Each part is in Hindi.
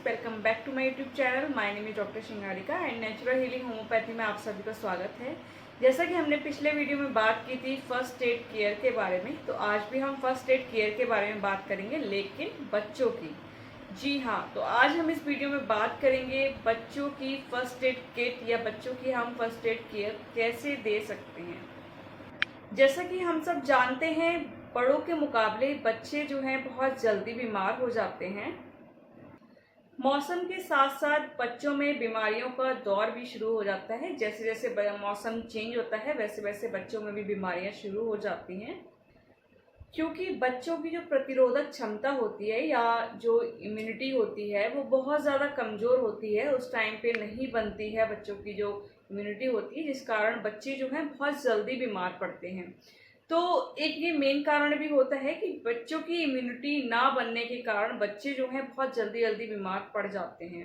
Welcome back to my YouTube channel. My name is doctor Singarika and natural healing homeopathy में आप सभी का स्वागत है। जैसा कि हमने पिछले वीडियो में बात की थी फर्स्ट एड केयर के बारे में, तो आज भी हम फर्स्ट एड केयर के बारे में बात करेंगे, लेकिन बच्चों की। जी हाँ, तो आज हम इस वीडियो में बात करेंगे बच्चों की फर्स्ट एड किट या बच्चों की हम फर्स्ट एड केयर कैसे दे सकते हैं। जैसा कि हम सब जानते हैं, बड़ों के मुकाबले बच्चे जो हैं बहुत जल्दी बीमार हो जाते हैं। मौसम के साथ साथ बच्चों में बीमारियों का दौर भी शुरू हो जाता है। जैसे जैसे मौसम चेंज होता है वैसे वैसे बच्चों में भी बीमारियां शुरू हो जाती हैं, क्योंकि बच्चों की जो प्रतिरोधक क्षमता होती है या जो इम्यूनिटी होती है वो बहुत ज़्यादा कमज़ोर होती है। उस टाइम पे नहीं बनती है बच्चों की जो इम्यूनिटी होती है, जिस कारण बच्चे जो हैं बहुत जल्दी बीमार पड़ते हैं। तो एक ये मेन कारण भी होता है कि बच्चों की इम्यूनिटी ना बनने के कारण बच्चे जो हैं बहुत जल्दी जल्दी बीमार पड़ जाते हैं।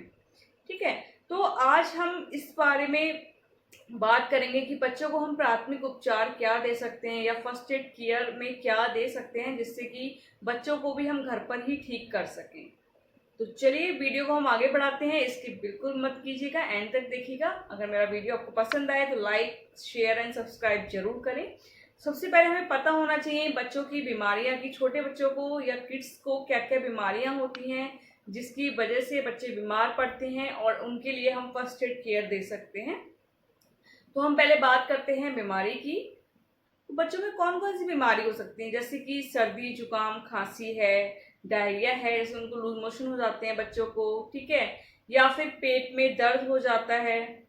ठीक है, तो आज हम इस बारे में बात करेंगे कि बच्चों को हम प्राथमिक उपचार क्या दे सकते हैं या फर्स्ट एड केयर में क्या दे सकते हैं, जिससे कि बच्चों को भी हम घर पर ही ठीक कर सकें। तो चलिए वीडियो को हम आगे बढ़ाते हैं। इसकी बिल्कुल मत कीजिएगा, एंड तक देखिएगा। अगर मेरा वीडियो आपको पसंद आए तो लाइक, शेयर एंड सब्सक्राइब जरूर करें। सबसे पहले हमें पता होना चाहिए बच्चों की बीमारियां, कि छोटे बच्चों को या किड्स को क्या क्या बीमारियां होती हैं जिसकी वजह से बच्चे बीमार पड़ते हैं और उनके लिए हम फर्स्ट एड केयर दे सकते हैं। तो हम पहले बात करते हैं बीमारी की। तो बच्चों में कौन कौन सी बीमारी हो सकती है, जैसे कि सर्दी, जुकाम, खांसी है, डायरिया है, जैसे उनको लूज मोशन हो जाते हैं बच्चों को, ठीक है, या फिर पेट में दर्द हो जाता है,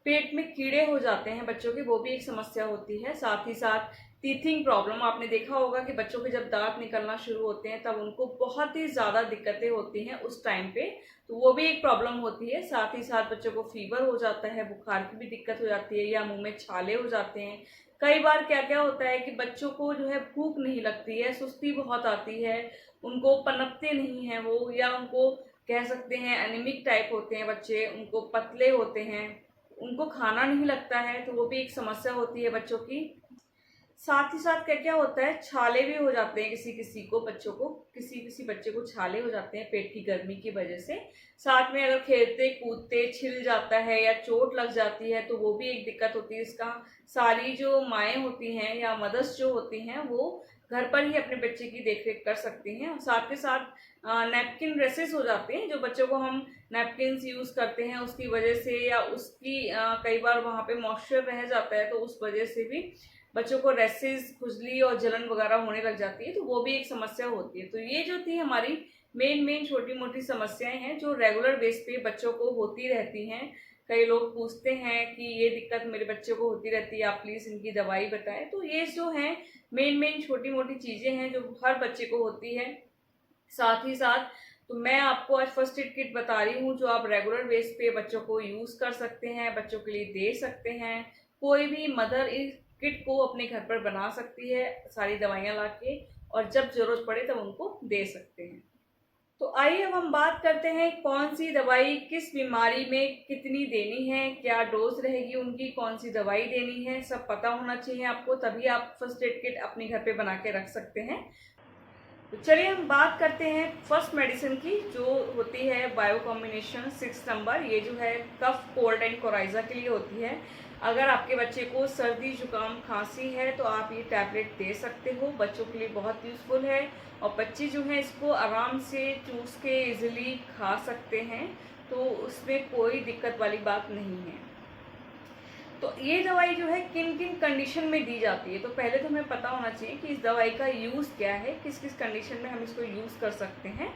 पेट में कीड़े हो जाते हैं बच्चों के, वो भी एक समस्या होती है। साथ ही साथ टीथिंग प्रॉब्लम, आपने देखा होगा कि बच्चों के जब दांत निकलना शुरू होते हैं तब उनको बहुत ही ज़्यादा दिक्कतें होती हैं उस टाइम पे, तो वो भी एक प्रॉब्लम होती है। साथ ही साथ बच्चों को फीवर हो जाता है, बुखार की भी दिक्कत हो जाती है, या मुंह में छाले हो जाते हैं। कई बार क्या क्या होता है कि बच्चों को जो है भूख नहीं लगती है, सुस्ती बहुत आती है, उनको पनपते नहीं हैं वो, या उनको कह सकते हैं एनीमिक टाइप होते हैं बच्चे, उनको पतले होते हैं, उनको खाना नहीं लगता है, तो वो भी एक समस्या होती है बच्चों की। साथ ही साथ क्या क्या होता है, छाले भी हो जाते हैं किसी किसी को, बच्चों को, किसी किसी बच्चे को छाले हो जाते हैं पेट की गर्मी की वजह से। साथ में अगर खेलते कूदते छिल जाता है या चोट लग जाती है तो वो भी एक दिक्कत होती है। इसका सारी जो माएँ होती हैं या मदर्स जो होती हैं वो घर पर ही अपने बच्चे की देखरेख कर सकती हैं। और साथ के साथ नैपकिन रेसेस हो जाते हैं, जो बच्चों को हम नैपकिन यूज़ करते हैं उसकी वजह से, या उसकी कई बार वहाँ पे मॉइस्चर रह जाता है तो उस वजह से भी बच्चों को रेसेस, खुजली और जलन वगैरह होने लग जाती है, तो वो भी एक समस्या होती है। तो ये जो थी हमारी मेन छोटी मोटी समस्याएं हैं जो रेगुलर बेस पे बच्चों को होती रहती हैं। कई लोग पूछते हैं कि ये दिक्कत मेरे बच्चे को होती रहती है, आप प्लीज़ इनकी दवाई बताएं। तो ये जो है मेन छोटी मोटी चीज़ें हैं जो हर बच्चे को होती है। साथ ही साथ तो मैं आपको आज फर्स्ट एड किट बता रही हूँ जो आप रेगुलर बेस पे बच्चों को यूज़ कर सकते हैं, बच्चों के लिए दे सकते हैं। कोई भी मदर इस किट को अपने घर पर बना सकती है सारी दवाइयाँ ला के, और जब जरूरत पड़े तब उनको दे सकते हैं। तो आइए अब हम बात करते हैं कौन सी दवाई किस बीमारी में कितनी देनी है, क्या डोज रहेगी उनकी, कौन सी दवाई देनी है, सब पता होना चाहिए आपको, तभी आप फर्स्ट एड किट अपने घर पे बना के रख सकते हैं। तो चलिए हम बात करते हैं फर्स्ट मेडिसिन की, जो होती है बायो कॉम्बिनेशन 6 नंबर। ये जो है कफ, कोल्ड एंड कोराइजा के लिए होती है। अगर आपके बच्चे को सर्दी, जुकाम, खांसी है तो आप ये टैबलेट दे सकते हो, बच्चों के लिए बहुत यूज़फुल है और बच्चे जो हैं इसको आराम से चूस के इजीली खा सकते हैं, तो उसमें कोई दिक्कत वाली बात नहीं है। तो ये दवाई जो है किन किन कंडीशन में दी जाती है, तो पहले तो हमें पता होना चाहिए कि इस दवाई का यूज़ क्या है, किस किस कंडीशन में हम इसको यूज़ कर सकते हैं।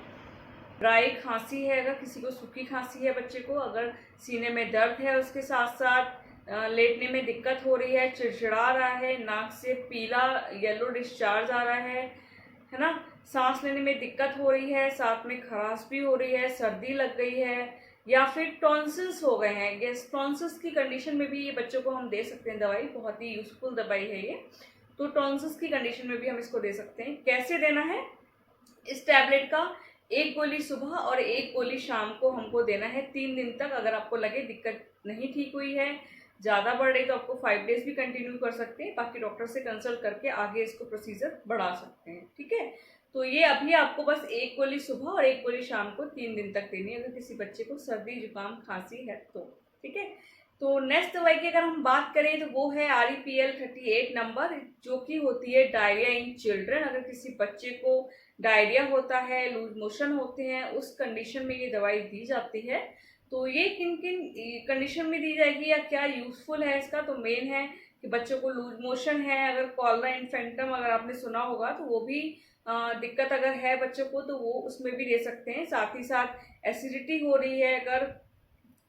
ड्राई खांसी है, अगर किसी को सूखी खांसी है बच्चे को, अगर सीने में दर्द है, उसके साथ साथ लेटने में दिक्कत हो रही है, चिड़चिड़ा रहा है, नाक से पीला येलो डिस्चार्ज आ रहा है ना, सांस लेने में दिक्कत हो रही है, साथ में खराश भी हो रही है, सर्दी लग गई है, या फिर टॉन्सिल्स हो गए हैं, गैस टॉन्सिल्स की कंडीशन में भी ये बच्चों को हम दे सकते हैं दवाई, बहुत ही यूजफुल दवाई है ये। तो टॉन्सिल्स की कंडीशन में भी हम इसको दे सकते हैं। कैसे देना है, इस टैबलेट का एक गोली सुबह और एक गोली शाम को हमको देना है 3 दिन तक। अगर आपको लगे दिक्कत नहीं ठीक हुई है, ज़्यादा बढ़ रही, तो आपको 5 डेज भी कंटिन्यू कर सकते हैं, बाकी डॉक्टर से कंसल्ट करके आगे इसको प्रोसीजर बढ़ा सकते हैं। ठीक है, तो ये अभी आपको बस एक गोली सुबह और एक गोली शाम को 3 दिन तक देनी है, अगर किसी बच्चे को सर्दी जुकाम खांसी है तो। ठीक है, तो नेक्स्ट दवाई की अगर हम बात करें तो वो है REPL 38 नंबर, जो कि होती है डायरिया इन चिल्ड्रन। अगर किसी बच्चे को डायरिया होता है, लूज मोशन होते हैं, उस कंडीशन में ये दवाई दी जाती है। तो ये किन किन कंडीशन में दी जाएगी या क्या यूजफुल है इसका, तो मेन है कि बच्चों को लूज मोशन है, अगर कॉलरा इन्फेंटम अगर आपने सुना होगा तो वो भी दिक्कत अगर है बच्चों को तो वो उसमें भी दे सकते हैं। साथ ही साथ एसिडिटी हो रही है, अगर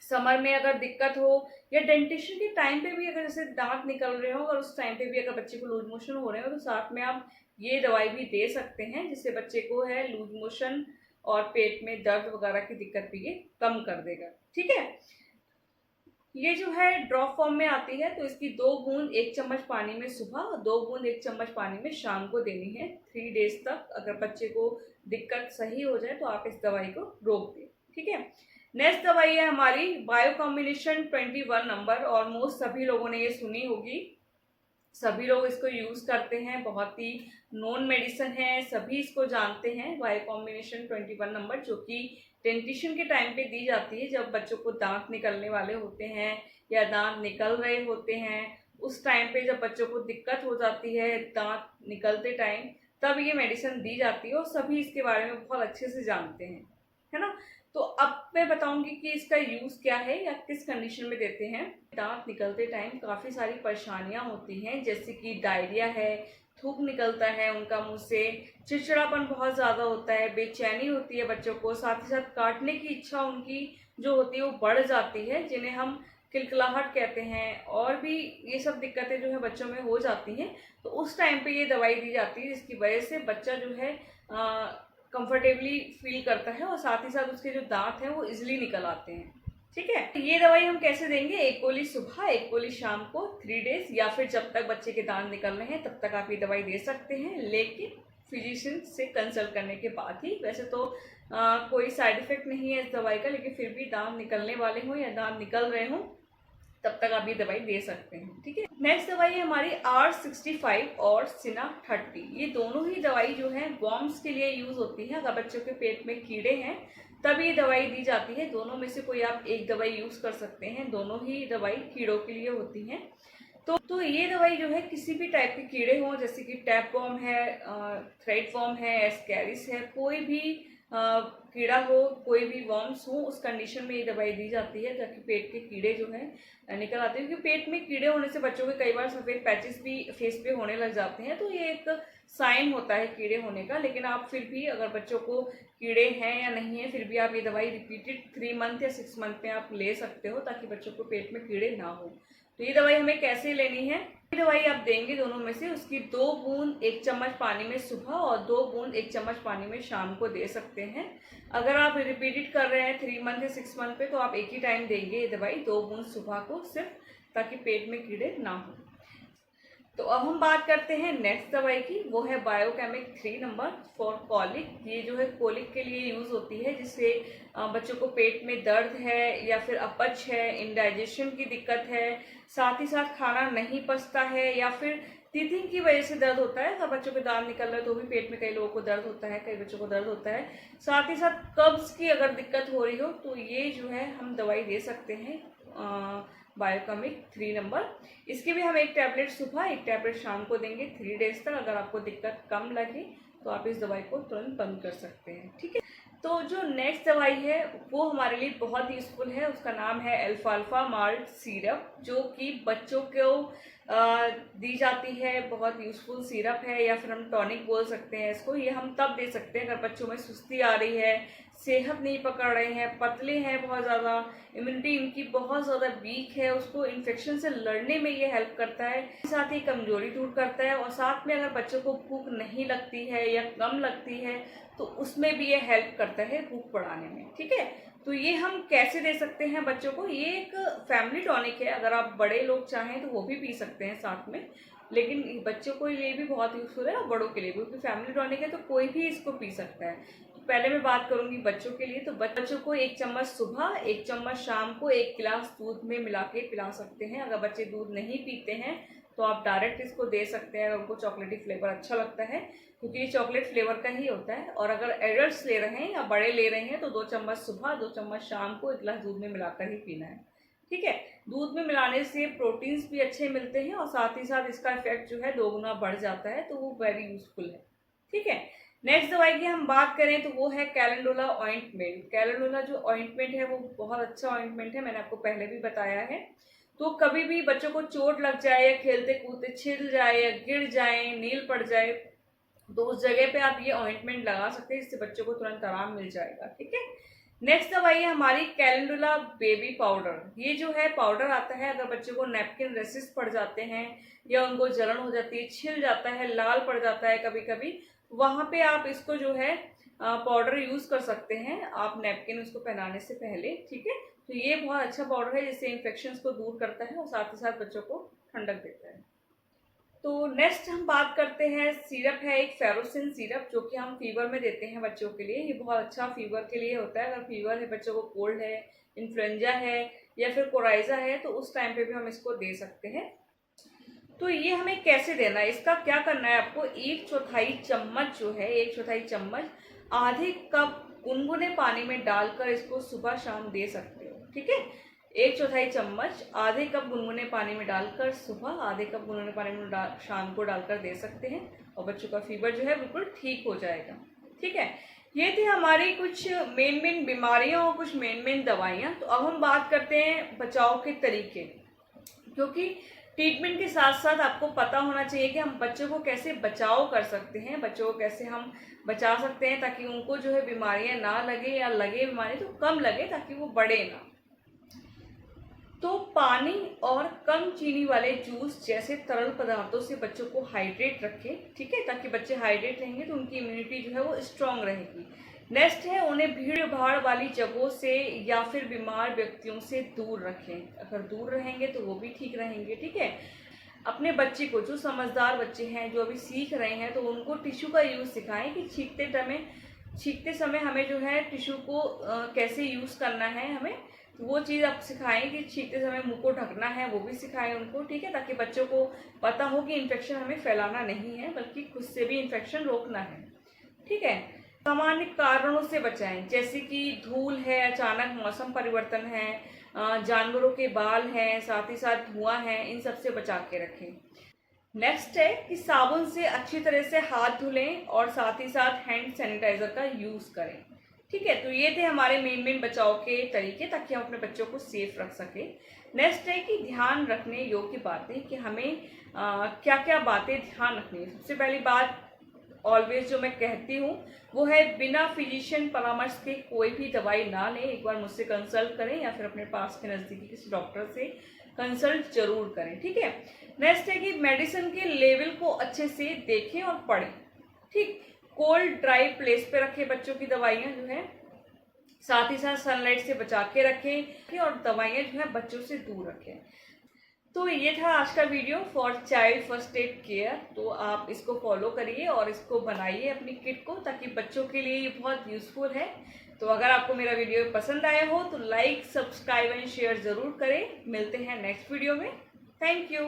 समर में अगर दिक्कत हो, या डेंटिशन के टाइम पे भी अगर जैसे दांत निकल रहे हो और उस टाइम पे भी अगर बच्चे को लूज मोशन हो रहे हो तो साथ में आप ये दवाई भी दे सकते हैं, जिससे बच्चे को है लूज मोशन और पेट में दर्द वगैरह की दिक्कत भी ये कम कर देगा। ठीक है, ये जो है ड्रॉप फॉर्म में आती है, तो इसकी 2 बूंद 1 चम्मच पानी में सुबह और 2 बूंद 1 चम्मच पानी में शाम को देनी है 3 डेज तक। अगर बच्चे को दिक्कत सही हो जाए तो आप इस दवाई को रोक दें। ठीक है, नेक्स्ट दवाई है हमारी बायो कॉम्बिनेशन 21 नंबर। ऑलमोस्ट सभी लोगों ने ये सुनी होगी, सभी लोग इसको यूज करते हैं, बहुत ही नॉन मेडिसिन है, सभी इसको जानते हैं। बायो कॉम्बिनेशन 21 नंबर जो कि डेंटिशन के टाइम पे दी जाती है, जब बच्चों को दांत निकलने वाले होते हैं या दांत निकल रहे होते हैं, उस टाइम पे जब बच्चों को दिक्कत हो जाती है दांत निकलते टाइम, तब ये मेडिसिन दी जाती है और सभी इसके बारे में बहुत अच्छे से जानते हैं, है ना। तो अब मैं बताऊंगी कि इसका यूज क्या है या किस कंडीशन में देते हैं। दांत निकलते टाइम काफी सारी परेशानियां होती हैं, जैसे कि डायरिया है, थूक निकलता है उनका मुंह से, चिड़चिड़ापन बहुत ज्यादा होता है, बेचैनी होती है बच्चों को, साथ ही साथ काटने की इच्छा उनकी जो होती है वो बढ़ जाती है, जिन्हें हम किलकिलाहट कहते हैं, और भी ये सब दिक्कतें जो है बच्चों में हो जाती हैं। तो उस टाइम पे ये दवाई दी जाती है, जिसकी वजह से बच्चा जो है कंफर्टेबली फील करता है और साथ ही साथ उसके जो दांत हैं वो इजिली निकल आते हैं। ठीक है, ये दवाई हम कैसे देंगे, 1 गोली सुबह 1 गोली शाम को 3 डेज, या फिर जब तक बच्चे के दांत निकल रहे हैं तब तक आप ये दवाई दे सकते हैं, लेकिन फिजिशियन से कंसल्ट करने के बाद ही। वैसे तो कोई साइड इफेक्ट नहीं है इस दवाई का, लेकिन फिर भी दांत निकलने वाले हों या दांत निकल रहे हों तब तक आप ये दवाई दे सकते हैं। ठीक है, नेक्स्ट दवाई है हमारी R65 और सिना 30। ये दोनों ही दवाई जो है वॉर्म्स के लिए यूज होती है। अगर बच्चों के पेट में कीड़े हैं तब ये दवाई दी जाती है। दोनों में से कोई आप एक दवाई यूज कर सकते हैं, दोनों ही दवाई कीड़ों के लिए होती हैं। तो ये दवाई जो है किसी भी टाइप के कीड़े हों, जैसे कि टैप वॉर्म है, थ्रेड वॉर्म है, एस्कैरिस है, कोई भी कीड़ा हो, कोई भी वॉर्म्स हो, उस कंडीशन में ये दवाई दी जाती है ताकि पेट के कीड़े जो है निकल आते हैं। क्योंकि पेट में कीड़े होने से बच्चों के कई बार सफ़ेद पैचेस भी फेस पे होने लग जाते हैं, तो ये एक साइन होता है कीड़े होने का। लेकिन आप फिर भी अगर बच्चों को कीड़े हैं या नहीं है, फिर भी आप ये दवाई रिपीटेड 3 मंथ या 6 मंथ में आप ले सकते हो, ताकि बच्चों को पेट में कीड़े ना हो। तो ये दवाई हमें कैसे लेनी है, ये दवाई आप देंगे दोनों में से, उसकी 2 बूंद 1 चम्मच पानी में सुबह और 2 बूंद 1 चम्मच पानी में शाम को दे सकते हैं। अगर आप रिपीटेड कर रहे हैं 3 मंथ या 6 मंथ पे, तो आप एक ही टाइम देंगे ये दवाई, 2 बूंद सुबह को सिर्फ, ताकि पेट में कीड़े ना हो। तो अब हम बात करते हैं नेक्स्ट दवाई की, वो है बायोकेमिक 3 नंबर फॉर कॉलिक। ये जो है कोलिक के लिए यूज होती है, जिससे बच्चों को पेट में दर्द है या फिर अपच है, इंडाइजेशन की दिक्कत है, साथ ही साथ खाना नहीं पचता है, या फिर टीथिंग की वजह से दर्द होता है। अगर बच्चों के दांत निकल रहे हैं तो भी पेट में कई लोगों को दर्द होता है, कई बच्चों को दर्द होता है। साथ ही साथ कब्ज की अगर दिक्कत हो रही हो तो ये जो है हम दवाई दे सकते हैं बायोकेमिक 3 नंबर। इसकी भी हम 1 टैबलेट सुबह 1 टैबलेट शाम को देंगे 3 डेज तक। अगर आपको दिक्कत कम लगे तो आप इस दवाई को तुरंत बंद कर सकते हैं। ठीक है, तो जो नेक्स्ट दवाई है वो हमारे लिए बहुत यूजफुल है, उसका नाम है अल्फाल्फा माल्ट सिरप, जो कि बच्चों को दी जाती है। बहुत यूजफुल सिरप है, या फिर हम टॉनिक बोल सकते हैं इसको। ये हम तब दे सकते हैं अगर बच्चों में सुस्ती आ रही है, सेहत नहीं पकड़ रहे हैं, पतले हैं बहुत ज़्यादा, इम्यूनिटी इनकी बहुत ज़्यादा वीक है, उसको इन्फेक्शन से लड़ने में ये हेल्प करता है, साथ ही कमजोरी दूर करता है, और साथ में अगर बच्चों को भूख नहीं लगती है या कम लगती है तो उसमें भी ये हेल्प करता है भूख बढ़ाने में। ठीक है, तो ये हम कैसे दे सकते हैं बच्चों को, ये एक फैमिली टॉनिक है। अगर आप बड़े लोग चाहें तो वो भी पी सकते हैं साथ में, लेकिन बच्चों के लिए भी बहुत यूजफुल है और बड़ों के लिए भी, क्योंकि फैमिली टॉनिक है तो कोई भी इसको पी सकता है। तो पहले मैं बात करूंगी बच्चों के लिए। तो बच्चों को 1 चम्मच सुबह 1 चम्मच शाम को 1 गिलास दूध में मिला के पिला सकते हैं। अगर बच्चे दूध नहीं पीते हैं तो आप डायरेक्ट इसको दे सकते हैं अगर उनको चॉकलेटी फ्लेवर अच्छा लगता है, क्योंकि ये चॉकलेट फ्लेवर का ही होता है। और अगर एडल्ट्स ले रहे हैं या बड़े ले रहे हैं तो 2 चम्मच सुबह 2 चम्मच शाम को 1 गिलास दूध में मिलाकर ही पीना है। ठीक है, दूध में मिलाने से प्रोटीन्स भी अच्छे मिलते हैं और साथ ही साथ इसका इफेक्ट जो है 2 गुना बढ़ जाता है, तो वो वेरी यूजफुल है। ठीक है, नेक्स्ट दवाई की हम बात करें तो वो है कैलेंडुला ऑइंटमेंट। कैलेंडुला जो ऑइंटमेंट है वो बहुत अच्छा ऑइंटमेंट है, मैंने आपको पहले भी बताया है। तो कभी भी बच्चों को चोट लग जाए या खेलते कूदते छिल जाए या गिर जाए, नील पड़ जाए, तो उस जगह पे आप ये ऑइंटमेंट लगा सकते हैं, इससे बच्चों को तुरंत आराम मिल जाएगा। ठीक है, नेक्स्ट दवाई है हमारी कैलेंडुला बेबी पाउडर। ये जो है पाउडर आता है, अगर बच्चों को नैपकिन रेसिस पड़ जाते हैं या उनको जलन हो जाती है, छिल जाता है, लाल पड़ जाता है कभी कभी, वहां पे आप इसको जो है पाउडर यूज कर सकते हैं आप नैपकिन उसको पहनाने से पहले। ठीक है, तो ये बहुत अच्छा पाउडर है जिससे इन्फेक्शन को दूर करता है और साथ ही साथ बच्चों को ठंडक देता है। तो नेक्स्ट हम बात करते हैं, सिरप है एक फेरोसिन सिरप, जो कि हम फीवर में देते हैं बच्चों के लिए। ये बहुत अच्छा फीवर के लिए होता है। अगर फीवर है, बच्चों को कोल्ड है, इन्फ्लुएंजा है या फिर कोराइजा है, तो उस टाइम पे भी हम इसको दे सकते हैं। तो ये हमें कैसे देना है, इसका क्या करना है आपको, 1/4 चम्मच जो है, 1/4 चम्मच आधे कप गुनगुने पानी में डालकर इसको सुबह शाम दे सकते हो। ठीक है, 1/4 चम्मच आधे कप गुनगुने पानी में डालकर सुबह, आधे कप गुनगुने पानी में शाम को डालकर दे सकते हैं और बच्चों का फीवर जो है बिल्कुल ठीक हो जाएगा। ठीक है, ये थी हमारी कुछ मेन बीमारियां और कुछ मेन दवाइयां। तो अब हम बात करते हैं बचाव के तरीके, क्योंकि ट्रीटमेंट के साथ साथ आपको पता होना चाहिए कि हम बच्चों को कैसे बचाव कर सकते हैं, बच्चों को कैसे हम बचा सकते हैं ताकि उनको जो है बीमारियां ना लगे, या लगे बीमारी तो कम लगे ताकि वो बढ़े ना। तो पानी और कम चीनी वाले जूस जैसे तरल पदार्थों से बच्चों को हाइड्रेट रखें। ठीक है, ताकि बच्चे हाइड्रेट रहेंगे तो उनकी इम्यूनिटी जो है वो स्ट्रांग रहेगी। नेक्स्ट है, उन्हें भीड़ भाड़ वाली जगहों से या फिर बीमार व्यक्तियों से दूर रखें। अगर दूर रहेंगे तो वो भी ठीक रहेंगे। ठीक है, अपने बच्चे को, जो समझदार बच्चे हैं जो अभी सीख रहे हैं, तो उनको टिश्यू का यूज सिखाएं कि छींकते समय हमें जो है टिश्यू को कैसे यूज करना है, हमें वो चीज़ आप सिखाएं कि छींकते समय मुंह को ढकना है, वो भी सिखाएं उनको। ठीक है, ताकि बच्चों को पता हो कि इन्फेक्शन हमें फैलाना नहीं है बल्कि खुद से भी इन्फेक्शन रोकना है। ठीक है, सामान्य कारणों से बचाएं, जैसे कि धूल है, अचानक मौसम परिवर्तन है, जानवरों के बाल हैं, साथ ही साथ धुआं है, इन सब से बचा के रखें। नेक्स्ट है कि साबुन से अच्छी तरह से हाथ धुलें और साथ ही साथ हैंड सैनिटाइजर का यूज करें। ठीक है, तो ये थे हमारे मेन बचाव के तरीके, ताकि हम अपने बच्चों को सेफ रख सके। नेक्स्ट है कि ध्यान रखने योग्य बातें, कि हमें क्या क्या बातें ध्यान रखनी है। सबसे पहली बात ऑलवेज जो मैं कहती हूँ वो है, बिना फिजिशियन परामर्श के कोई भी दवाई ना लें। एक बार मुझसे कंसल्ट करें या फिर अपने पास के नज़दीकी किसी डॉक्टर से कंसल्ट जरूर करें। ठीक है, नेक्स्ट है कि मेडिसिन के लेवल को अच्छे से देखें और पढ़ें। ठीक, कोल्ड ड्राई प्लेस पे रखें बच्चों की दवाइयाँ जो है, साथ ही साथ सनलाइट से बचा के रखें और दवाइयाँ जो है बच्चों से दूर रखें। तो ये था आज का video for child first aid care. तो आप इसको फॉलो करिए और इसको बनाइए अपनी किट को, ताकि बच्चों के लिए ये बहुत यूजफुल है। तो अगर आपको मेरा वीडियो पसंद आया हो तो लाइक, सब्सक्राइब एंड शेयर जरूर करें। मिलते हैं नेक्स्ट वीडियो में। Thank you.